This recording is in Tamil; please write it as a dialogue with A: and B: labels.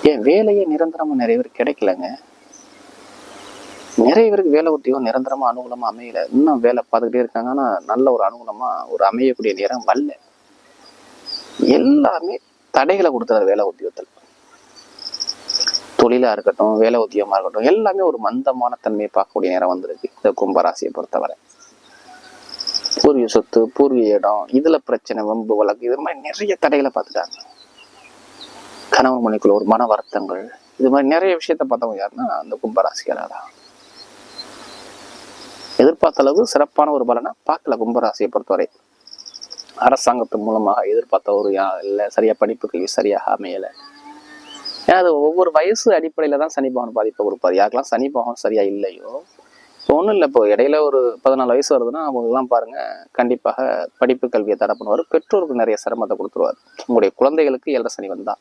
A: ஏன் வேலையே நிரந்தரமா நிறைய பேர் கிடைக்கலங்க. நிறைய பேருக்கு வேலை உத்தியோகம் நிரந்தரமா அனுகூலமா அமையல. இன்னும் வேலை பார்த்துக்கிட்டே இருக்காங்க. ஆனா நல்ல ஒரு அனுகூலமா ஒரு அமையக்கூடிய நேரம் வரல. எல்லாமே தடைகளை கொடுத்துறாரு வேலை உத்தியோகத்தில். தொழிலா இருக்கட்டும், வேலை உத்தியோகமா இருக்கட்டும், எல்லாமே ஒரு மந்தமான தன்மையை பார்க்கக்கூடிய நேரம் வந்திருக்கு இந்த கும்பராசியை பொறுத்தவரை. பூர்வீக சொத்து, பூர்வீக இடம், இதுல பிரச்சனை, வம்பு வழக்கு, இது மாதிரி நிறைய தடைகளை பார்த்துட்டாங்க. கணவன் மனைக்குள்ள ஒரு மன வருத்தங்கள், இது மாதிரி நிறைய விஷயத்த பார்த்தவங்க யாருன்னா அந்த கும்பராசிகளாக தான். எதிர்பார்த்த அளவு சிறப்பான ஒரு பலனை பார்க்கல கும்பராசியை பொறுத்தவரை. அரசாங்கத்து மூலமாக எதிர்பார்த்த ஒரு இல்லை, சரியா படிப்பு கல்வி சரியாக அமையல. ஏன்னா அது ஒவ்வொரு வயசு அடிப்படையில தான் சனி பகவான் பாதிப்பை கொடுப்பாரு. யாருக்கெல்லாம் சனி பகவான் சரியா இல்லையோ, இப்போ ஒன்றும் இல்லை, இப்போ இடையில ஒரு 14 வயசு வருதுன்னா அவங்கெல்லாம் பாருங்க, கண்டிப்பாக படிப்பு கல்வியை தடை பண்ணுவார். பெற்றோருக்கு நிறைய சிரமத்தை கொடுத்துருவார். உங்களுடைய குழந்தைகளுக்கு 7 சனி வந்தா